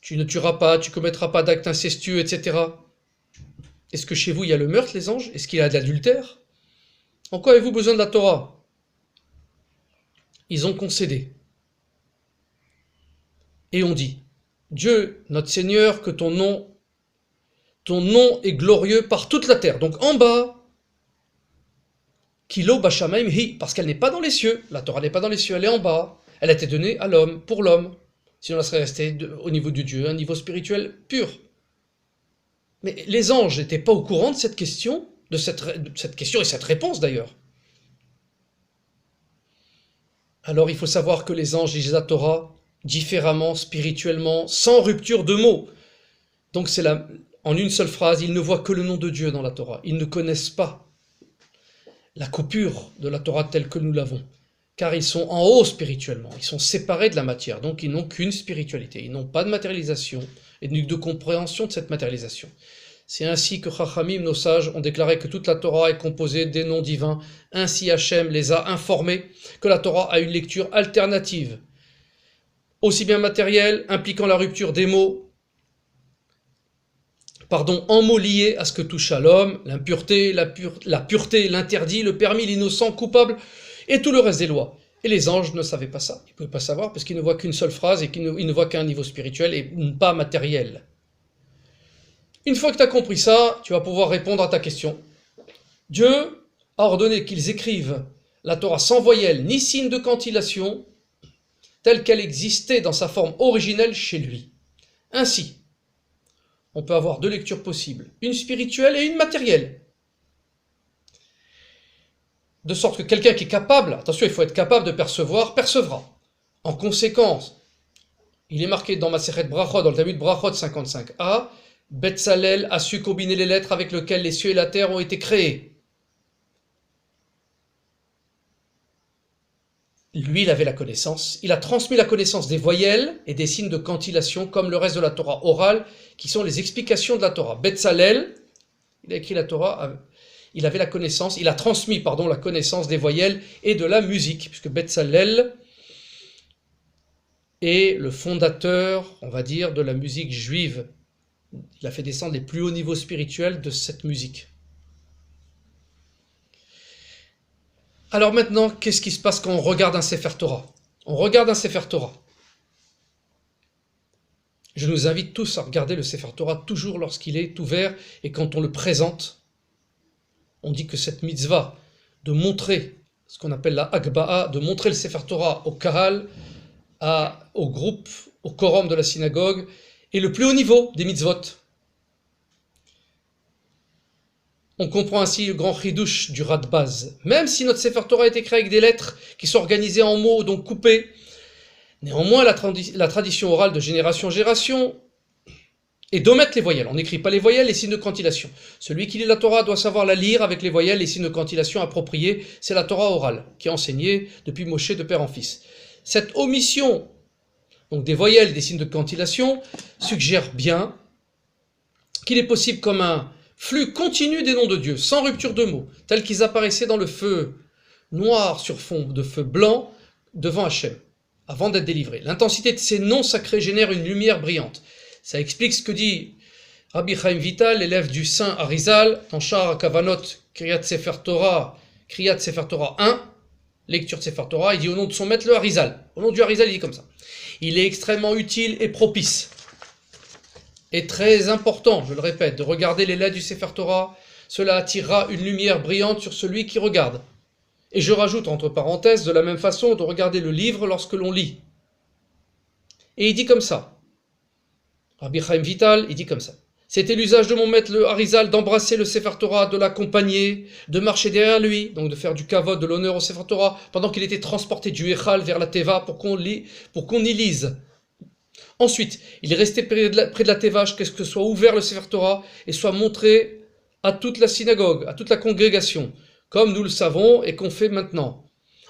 Speaker 1: tu ne tueras pas, tu commettras pas d'actes incestueux, etc. Est-ce que chez vous il y a le meurtre, les anges? Est-ce qu'il y a de l'adultère? En quoi avez-vous besoin de la Torah? Ils ont concédé. Et on dit, Dieu, notre Seigneur, que ton nom est glorieux par toute la terre. Donc en bas, Kilo Bashamaim Hi, parce qu'elle n'est pas dans les cieux. La Torah n'est pas dans les cieux, elle est en bas. Elle a été donnée à l'homme, pour l'homme. Sinon elle serait restée au niveau du Dieu, un niveau spirituel pur. Mais les anges n'étaient pas au courant de cette question, de cette question et cette réponse d'ailleurs. Alors il faut savoir que les anges lisent la Torah différemment, spirituellement, sans rupture de mots. Donc c'est en une seule phrase, ils ne voient que le nom de Dieu dans la Torah. Ils ne connaissent pas la coupure de la Torah telle que nous l'avons. Car ils sont en haut spirituellement, ils sont séparés de la matière, donc ils n'ont qu'une spiritualité. Ils n'ont pas de matérialisation et de compréhension de cette matérialisation. C'est ainsi que Chachamim, nos sages, ont déclaré que toute la Torah est composée des noms divins. Ainsi Hachem les a informés que la Torah a une lecture alternative, aussi bien matérielle, impliquant la rupture des mots, en mots liés à ce que touche à l'homme, l'impureté, la pureté, l'interdit, le permis, l'innocent, coupable, et tout le reste des lois. Et les anges ne savaient pas ça. Ils ne pouvaient pas savoir parce qu'ils ne voient qu'une seule phrase et qu'ils ne voient qu'un niveau spirituel et pas matériel. Une fois que tu as compris ça, tu vas pouvoir répondre à ta question. Dieu a ordonné qu'ils écrivent la Torah sans voyelle ni signe de cantillation, telle qu'elle existait dans sa forme originelle chez lui. Ainsi, on peut avoir deux lectures possibles, une spirituelle et une matérielle. De sorte que quelqu'un qui est capable, attention, il faut être capable de percevoir, percevra. En conséquence, il est marqué dans Masechet Brachot, dans le Talmud Brachot 55a, Betzalel a su combiner les lettres avec lesquelles les cieux et la terre ont été créés. Lui, il avait la connaissance. Il a transmis la connaissance des voyelles et des signes de cantillation, comme le reste de la Torah orale, qui sont les explications de la Torah. Betzalel, il a écrit la Torah, il avait la connaissance, il a transmis, la connaissance des voyelles et de la musique, puisque Betzalel est le fondateur, on va dire, de la musique juive. Il a fait descendre les plus hauts niveaux spirituels de cette musique. Alors maintenant, qu'est-ce qui se passe quand on regarde un Sefer Torah? On regarde un Sefer Torah. Je nous invite tous à regarder le Sefer Torah toujours lorsqu'il est ouvert et quand on le présente. On dit que cette mitzvah de montrer ce qu'on appelle la Agba'a, de montrer le Sefer Torah au Kahal, au groupe, au quorum de la synagogue, est le plus haut niveau des mitzvot. On comprend ainsi le grand chidouche du Radbaz. Même si notre Sefer Torah est écrit avec des lettres qui sont organisées en mots, donc coupées, néanmoins la tradition orale de génération en génération est d'omettre les voyelles. On n'écrit pas les voyelles, les signes de cantillation. Celui qui lit la Torah doit savoir la lire avec les voyelles, les signes de cantillation appropriés. C'est la Torah orale qui est enseignée depuis Moshe de père en fils. Cette omission donc des voyelles, des signes de cantillation, suggère bien qu'il est possible comme un flux continu des noms de Dieu, sans rupture de mots, tels qu'ils apparaissaient dans le feu noir sur fond de feu blanc devant Hachem, avant d'être délivrés. L'intensité de ces noms sacrés génère une lumière brillante. Ça explique ce que dit Rabbi Chaim Vital, l'élève du saint Arizal, dans Sha'ar Kavanot, Kriyat Sefer Torah 1, lecture de Sefer Torah, il dit au nom de son maître le Arizal. Au nom du Arizal, il dit comme ça. Il est extrêmement utile et propice, et très important, je le répète, de regarder les lettres du Sefer Torah. Cela attirera une lumière brillante sur celui qui regarde. Et je rajoute entre parenthèses, de la même façon, de regarder le livre lorsque l'on lit. Et il dit comme ça. Rabbi Chaim Vital, il dit comme ça. C'était l'usage de mon maître le Harizal d'embrasser le Sefer Torah, de l'accompagner, de marcher derrière lui, donc de faire du kavod, de l'honneur au Sefer Torah, pendant qu'il était transporté du Echal vers la Teva pour qu'on y lise. Ensuite, il est resté près de la Teva, jusqu'à ce que soit ouvert le Sefer Torah et soit montré à toute la synagogue, à toute la congrégation, comme nous le savons et qu'on fait maintenant.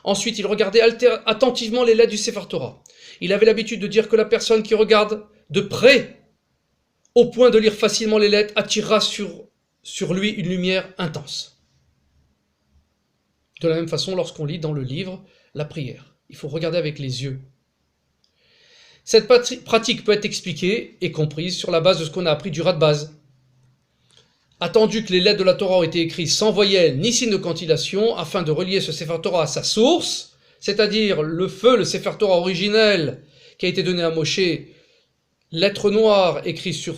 Speaker 1: Ensuite, il regardait attentivement les lettres du Sefer Torah. Il avait l'habitude de dire que la personne qui regarde de près, au point de lire facilement les lettres, attirera sur lui une lumière intense. De la même façon, lorsqu'on lit dans le livre la prière, il faut regarder avec les yeux. Cette pratique peut être expliquée et comprise sur la base de ce qu'on a appris du Radbaz. Attendu que les lettres de la Torah ont été écrites sans voyelle ni signe de cantillation, afin de relier ce Sefer Torah à sa source, c'est-à-dire le Sefer Torah originel qui a été donné à Moshe, lettres noires écrites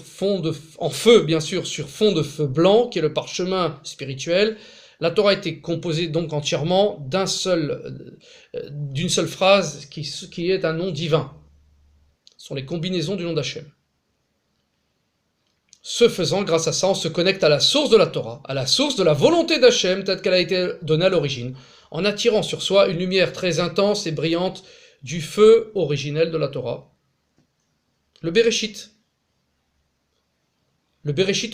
Speaker 1: en feu, bien sûr, sur fond de feu blanc, qui est le parchemin spirituel. La Torah a été composée donc entièrement d'une seule phrase qui est un nom divin. Ce sont les combinaisons du nom d'Hachem. Ce faisant, grâce à ça, on se connecte à la source de la Torah, à la source de la volonté d'Hachem, telle qu'elle a été donnée à l'origine, en attirant sur soi une lumière très intense et brillante du feu originel de la Torah, le Bereshit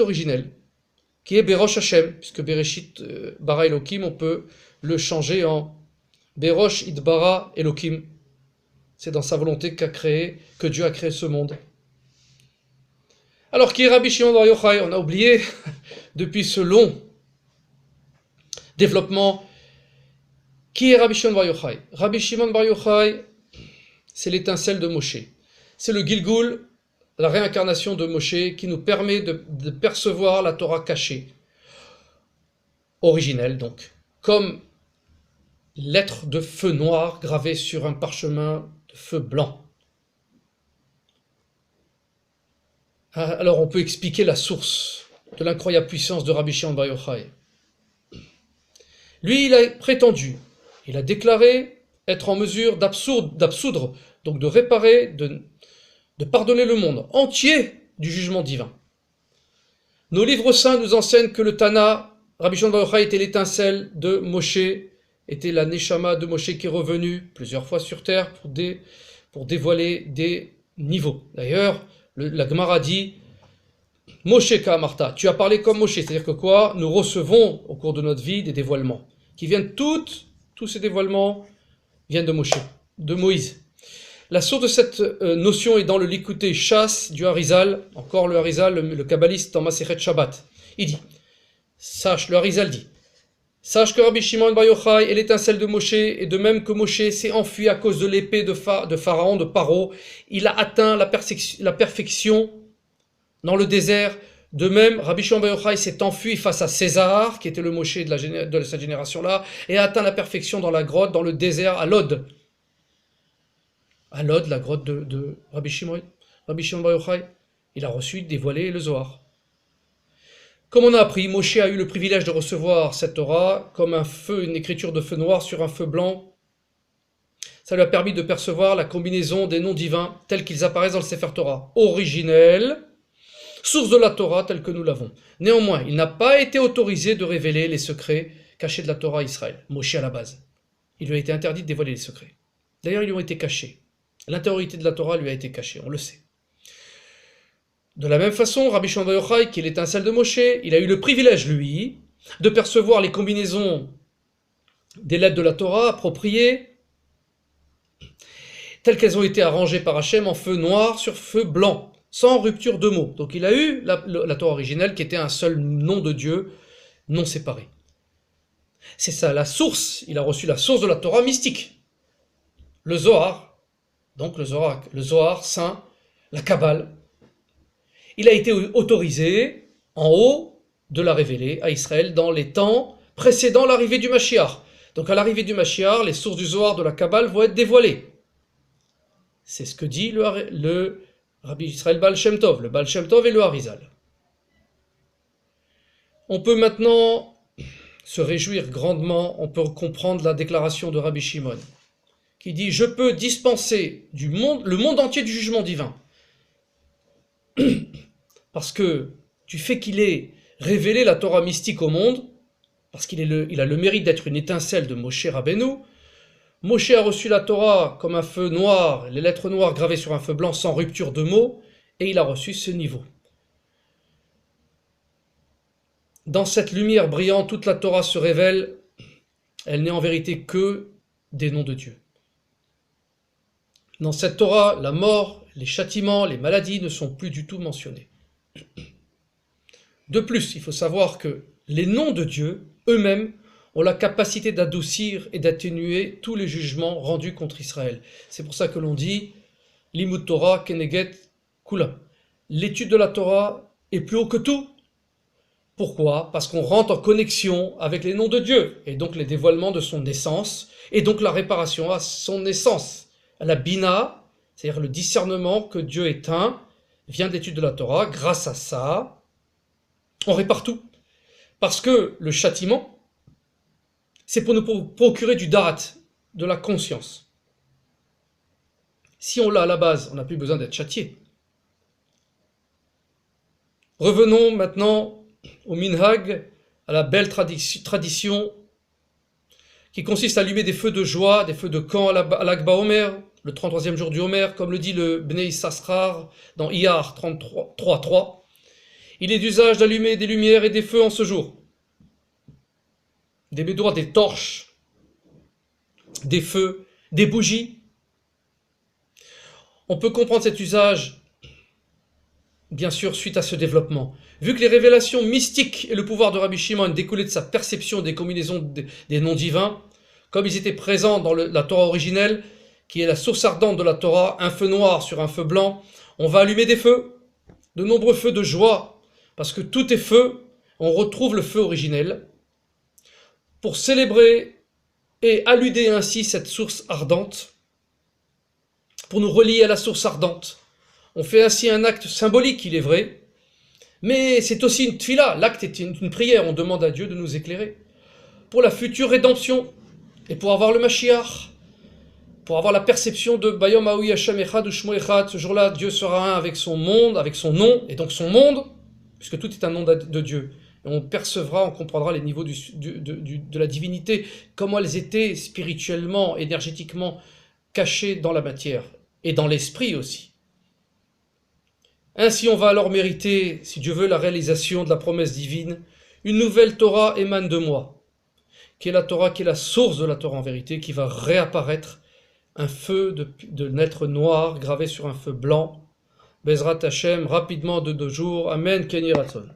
Speaker 1: originel, qui est Berosh Hashem, puisque Bereshit bara Elohim, on peut le changer en Berosh Idbara Elohim. C'est dans sa volonté que Dieu a créé ce monde. Alors, qui est Rabbi Shimon Bar Yochai? On a oublié, depuis ce long développement, qui est Rabbi Shimon Bar Yochai? Rabbi Shimon Bar Yochai, c'est l'étincelle de Moshe. C'est le Gilgul, la réincarnation de Moshe, qui nous permet de percevoir la Torah cachée, originelle donc, comme lettre de feu noir gravée sur un parchemin de feu blanc. Alors on peut expliquer la source de l'incroyable puissance de Rabbi Shimon Bar Yochai. Lui, il a prétendu, il a déclaré être en mesure d'absoudre, donc de réparer, de pardonner le monde entier du jugement divin. Nos livres saints nous enseignent que le Tana, Rabbi Shimon Bar Yochai était l'étincelle de Moshe, était la Neshama de Moshe qui est revenue plusieurs fois sur terre pour dévoiler des niveaux. D'ailleurs, la Gemara dit Moshe Ka'amarta, tu as parlé comme Moshe, c'est-à-dire que quoi? Nous recevons au cours de notre vie des dévoilements qui viennent tous ces dévoilements viennent de Moshe, de Moïse. La source de cette notion est dans le Likutei Shas du Harizal, encore le Harizal, le kabbaliste dans Masechet Shabbat. Il dit, le Harizal dit, sache que Rabbi Shimon Bar Yochai est l'étincelle de Moshe, et de même que Moshe s'est enfui à cause de l'épée de Pharaon, de Paro, il a atteint la perfection dans le désert. De même, Rabbi Shimon Bar Yochai s'est enfui face à César, qui était le Moshe de cette génération-là, et a atteint la perfection dans la grotte, dans le désert, à Lod. À Lod, la grotte de Rabbi Shimon Bar Yochai, il a reçu dévoilé le Zohar. Comme on a appris, Moshe a eu le privilège de recevoir cette Torah comme un feu, une écriture de feu noir sur un feu blanc. Ça lui a permis de percevoir la combinaison des noms divins tels qu'ils apparaissent dans le Sefer Torah originel, source de la Torah telle que nous l'avons. Néanmoins, il n'a pas été autorisé de révéler les secrets cachés de la Torah à Israël, Moshe à la base. Il lui a été interdit de dévoiler les secrets. D'ailleurs, ils lui ont été cachés. L'intériorité de la Torah lui a été cachée, on le sait. De la même façon, Rabbi Shimon Bar Yochai, qui est l'étincelle de Moshe, il a eu le privilège, lui, de percevoir les combinaisons des lettres de la Torah appropriées, telles qu'elles ont été arrangées par Hachem en feu noir sur feu blanc, sans rupture de mots. Donc il a eu la Torah originelle qui était un seul nom de Dieu, non séparé. C'est ça, la source, il a reçu la source de la Torah mystique. Le Zohar, donc le Zohar saint, la Kabbale. Il a été autorisé en haut de la révéler à Israël dans les temps précédant l'arrivée du Mashiach. Donc à l'arrivée du Mashiach, les sources du Zohar de la Kabbale vont être dévoilées. C'est ce que dit le Rabbi Israël Baal Shem Tov, le Baal Shem Tov et le Harizal. On peut maintenant se réjouir grandement, on peut comprendre la déclaration de Rabbi Shimon, qui dit « Je peux dispenser le monde entier du jugement divin. » parce que du fait qu'il ait révélé la Torah mystique au monde, parce qu'il a le mérite d'être une étincelle de Moshe Rabbeinu. Moshe a reçu la Torah comme un feu noir, les lettres noires gravées sur un feu blanc sans rupture de mots, et il a reçu ce niveau. Dans cette lumière brillante, toute la Torah se révèle, elle n'est en vérité que des noms de Dieu. Dans cette Torah, la mort, les châtiments, les maladies ne sont plus du tout mentionnés. De plus, il faut savoir que les noms de Dieu, eux-mêmes, ont la capacité d'adoucir et d'atténuer tous les jugements rendus contre Israël. C'est pour ça que l'on dit « Limud Torah keneget kula ». L'étude de la Torah est plus haut que tout. Pourquoi? Parce qu'on rentre en connexion avec les noms de Dieu, et donc les dévoilements de son essence, et donc la réparation à son essence. À la bina, c'est-à-dire le discernement que Dieu est un, vient de l'étude de la Torah. Grâce à ça, on répare tout. Parce que le châtiment, c'est pour nous procurer du darat, de la conscience. Si on l'a à la base, on n'a plus besoin d'être châtié. Revenons maintenant au minhag, à la belle tradition qui consiste à allumer des feux de joie, des feux de camp à l'Akba Omer, le 33e jour du Homer, comme le dit le Bnei Issachar dans Iyar 3.3. Il est d'usage d'allumer des lumières et des feux en ce jour. Des médoires, des torches, des feux, des bougies. On peut comprendre cet usage, bien sûr, suite à ce développement. Vu que les révélations mystiques et le pouvoir de Rabbi Shimon découlaient de sa perception des combinaisons des noms divins, comme ils étaient présents dans la Torah originelle, qui est la source ardente de la Torah, un feu noir sur un feu blanc, on va allumer des feux, de nombreux feux de joie, parce que tout est feu, on retrouve le feu originel, pour célébrer et alluder ainsi cette source ardente, pour nous relier à la source ardente. On fait ainsi un acte symbolique, il est vrai, mais c'est aussi une tfila, l'acte est une prière, on demande à Dieu de nous éclairer, pour la future rédemption, et pour avoir le Mashiach, pour avoir la perception de Bayom Haoui Hashem Echad Ushmo Echad, ce jour-là, Dieu sera un avec son monde, avec son nom, et donc son monde, puisque tout est un nom de Dieu. Et on percevra, on comprendra les niveaux de la divinité, comment elles étaient spirituellement, énergétiquement cachées dans la matière, et dans l'esprit aussi. Ainsi on va alors mériter, si Dieu veut, la réalisation de la promesse divine. Une nouvelle Torah émane de moi, qui est la Torah, qui est la source de la Torah en vérité, qui va réapparaître, un feu de lettres noires gravé sur un feu blanc. Bezrat Hashem, rapidement de 2 jours. Amen, Kenny Ratzon.